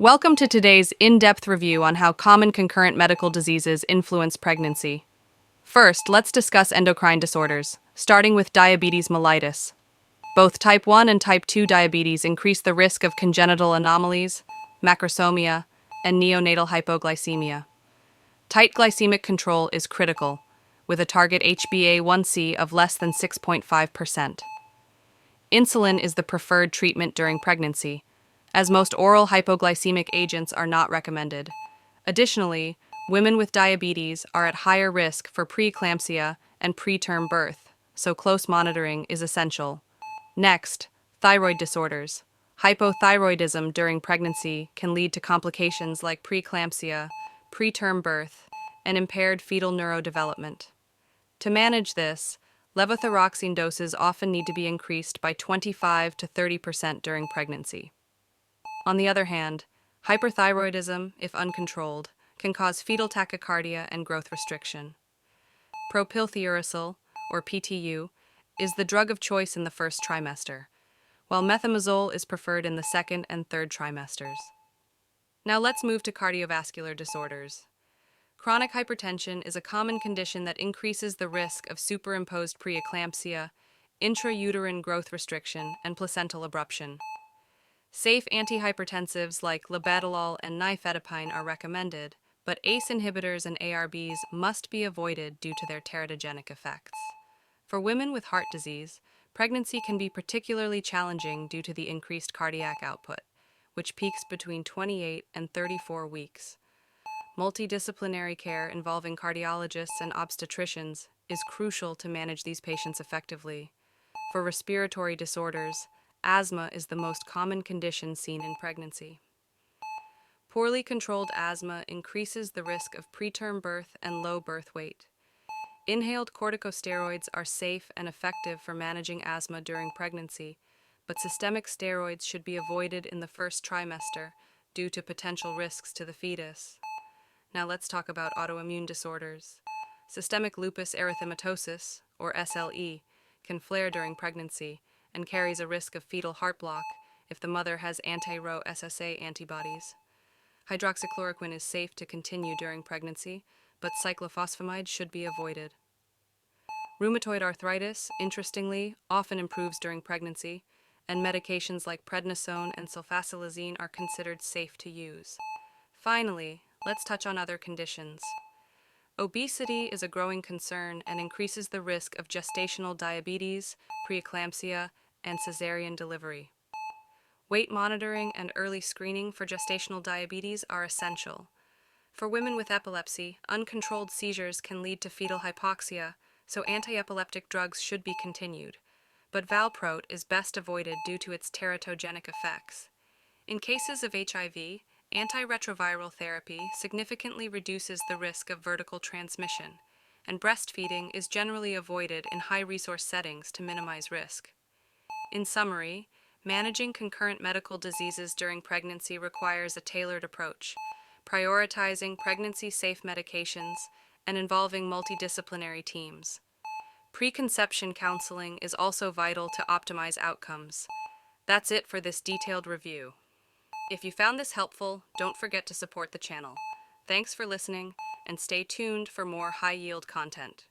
Welcome to today's in-depth review on how common concurrent medical diseases influence pregnancy. First, let's discuss endocrine disorders, starting with diabetes mellitus. Both type 1 and type 2 diabetes increase the risk of congenital anomalies, macrosomia, and neonatal hypoglycemia. Tight glycemic control is critical, with a target HbA1c of less than 6.5%. Insulin is the preferred treatment during pregnancy, as most oral hypoglycemic agents are not recommended. Additionally, women with diabetes are at higher risk for preeclampsia and preterm birth, so close monitoring is essential. Next, thyroid disorders. Hypothyroidism during pregnancy can lead to complications like preeclampsia, preterm birth, and impaired fetal neurodevelopment. To manage this, levothyroxine doses often need to be increased by 25 to 30% during pregnancy. On the other hand, hyperthyroidism, if uncontrolled, can cause fetal tachycardia and growth restriction. Propylthiouracil, or PTU, is the drug of choice in the first trimester, while methimazole is preferred in the second and third trimesters. Now let's move to cardiovascular disorders. Chronic hypertension is a common condition that increases the risk of superimposed preeclampsia, intrauterine growth restriction, and placental abruption. Safe antihypertensives like labetalol and nifedipine are recommended, but ACE inhibitors and ARBs must be avoided due to their teratogenic effects. For women with heart disease, pregnancy can be particularly challenging due to the increased cardiac output, which peaks between 28 and 34 weeks. Multidisciplinary care involving cardiologists and obstetricians is crucial to manage these patients effectively. For respiratory disorders, asthma is the most common condition seen in pregnancy. Poorly controlled asthma increases the risk of preterm birth and low birth weight. Inhaled corticosteroids are safe and effective for managing asthma during pregnancy, but systemic steroids should be avoided in the first trimester due to potential risks to the fetus. Now let's talk about autoimmune disorders. Systemic lupus erythematosus, or SLE, can flare during pregnancy and carries a risk of fetal heart block if the mother has anti-Ro SSA antibodies. Hydroxychloroquine is safe to continue during pregnancy, but cyclophosphamide should be avoided. Rheumatoid arthritis, interestingly, often improves during pregnancy, and medications like prednisone and sulfasalazine are considered safe to use. Finally, let's touch on other conditions. Obesity is a growing concern and increases the risk of gestational diabetes, preeclampsia, and cesarean delivery. Weight monitoring and early screening for gestational diabetes are essential. For women with epilepsy, uncontrolled seizures can lead to fetal hypoxia, so anti-epileptic drugs should be continued. But valproate is best avoided due to its teratogenic effects. In cases of HIV, antiretroviral therapy significantly reduces the risk of vertical transmission, and breastfeeding is generally avoided in high-resource settings to minimize risk. In summary, managing concurrent medical diseases during pregnancy requires a tailored approach, prioritizing pregnancy-safe medications and involving multidisciplinary teams. Preconception counseling is also vital to optimize outcomes. That's it for this detailed review. If you found this helpful, don't forget to support the channel. Thanks for listening, and stay tuned for more high-yield content.